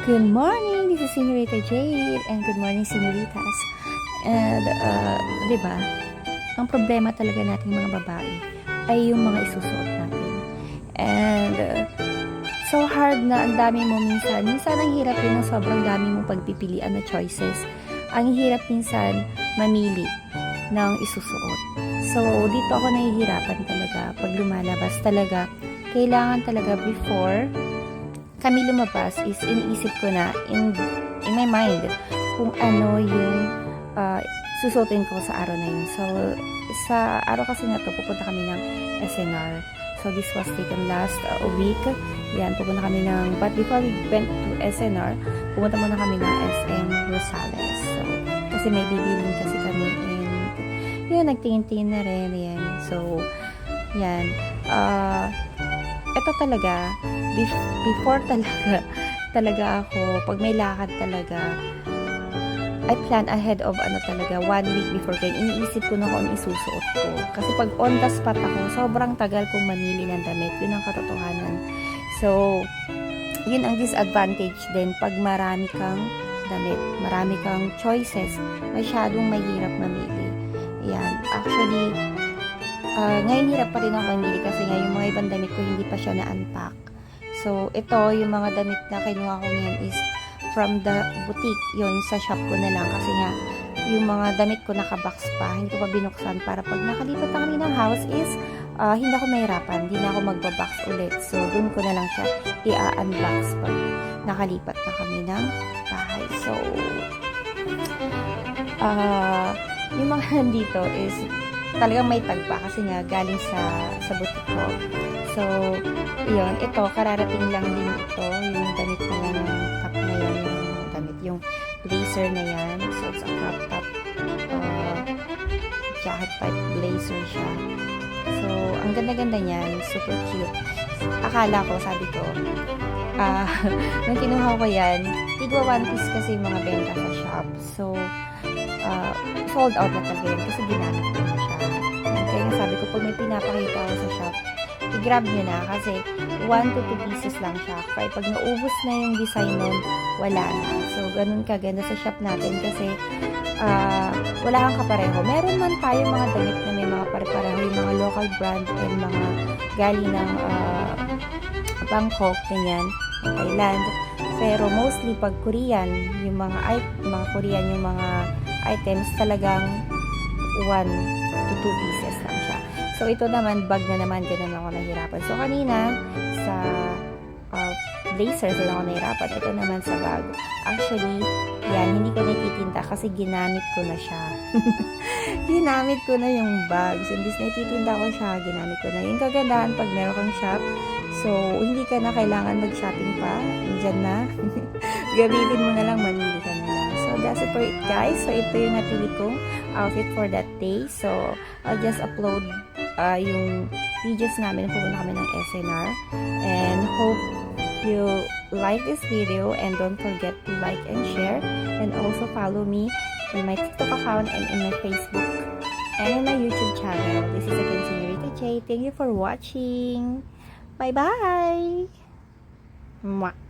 Good morning! This is Senorita Jade and good morning, Senoritas. And, di ba, ang problema talaga nating mga babae ay yung mga isusuot natin. And, so hard na ang dami mo minsan. Minsan ang hirap din ng sobrang dami mong pagpipilian na choices. Ang hirap minsan mamili ng isusuot. So, dito ako nahihirapan talaga pag lumalabas talaga. Kailangan talaga before kami lumabas is iniisip ko na in my mind kung ano yung susuotin ko sa araw na yun. So, sa araw kasi na to, pupunta kami ng SNR. So, this was taken last week. Yan, pupunta kami ng, but before we went to SNR, pupunta muna kami ng SM Rosales. So, kasi may bibilin kasi kami and yun, nagtingin-tingin na rin. Yan. So, yan. Ito talaga, before talaga ako, pag may lakad talaga, I plan ahead of talaga, 1 week before kayo, iniisip ko na kung ano isusuot ko. Kasi pag on the spot ako, sobrang tagal kong mamili ng damit. Yun ang katotohanan. So, yun ang disadvantage din pag marami kang damit, marami kang choices, masyadong mahirap mamili. Yan. Actually, ngayon hirap pa rin ako mamili kasi nga yung mga ibang damit ko hindi pa siya na-unpack. So, ito, yung mga damit na kinuha ko ngayon is from the boutique. Yun, sa shop ko na lang. Kasi nga, yung mga damit ko nakabox pa. Hindi ko pa binuksan para pag nakalipat na kami ng house is, hindi ako mahirapan. Hindi na ako magbabox ulit. So, dun ko na lang siya i-unbox pag nakalipat na kami ng bahay. So, yung mga nandito is talagang may tagpa kasi nga galing sa boutique ko. So, yun. Ito, kararating lang din ito. Yung damit na yan, yung top na yan, yung damit, yung blazer na yan. So, it's a crop top jacket type blazer siya. So, ang ganda-ganda niyan. Super cute. Akala ko, sabi ko, nung kinuha ko yan, tigwa one piece kasi yung mga benta sa shop. So, sold out na talaga yun kasi ginamit ko na siya. Kaya nga sabi ko, pag may pinapakita ako sa shop, i-grab nyo na kasi 1 to 2 pieces lang siya. Kaya pag naubos na yung design nun, wala na. So, ganun kaganda sa shop natin kasi wala kang kapareho. Meron man tayo mga damit na may mga pare-pareho, yung mga local brand and mga galing ng Bangkok, ganyan, Thailand. Pero mostly pag Korean, yung mga Korean, yung mga items talagang 1 to 2 pieces lang siya. So, ito naman, bag na naman, ganun ako nahirapan. So, kanina, sa blazer, so ako nahirapan. Ito naman sa bag. Actually, yan, hindi ko natitinta kasi ginamit ko na siya. Ginamit ko na yung bag. So, imbis na ititinta ko siya, ginamit ko na. Yung kagandahan pag meron kang shop, so, hindi ka na kailangan mag-shopping pa. Diyan na. Gamitin mo na lang, mamili ka na lang. So, that's it for it, guys. So, ito yung napili kong outfit for that day. So, I'll just upload yung videos namin. Pupunta kami ng SNR. And hope you like this video. And don't forget to like and share. And also follow me in my TikTok account and in my Facebook. And in my YouTube channel. This is again Senorita J. Thank you for watching. Bye-bye! Mwah!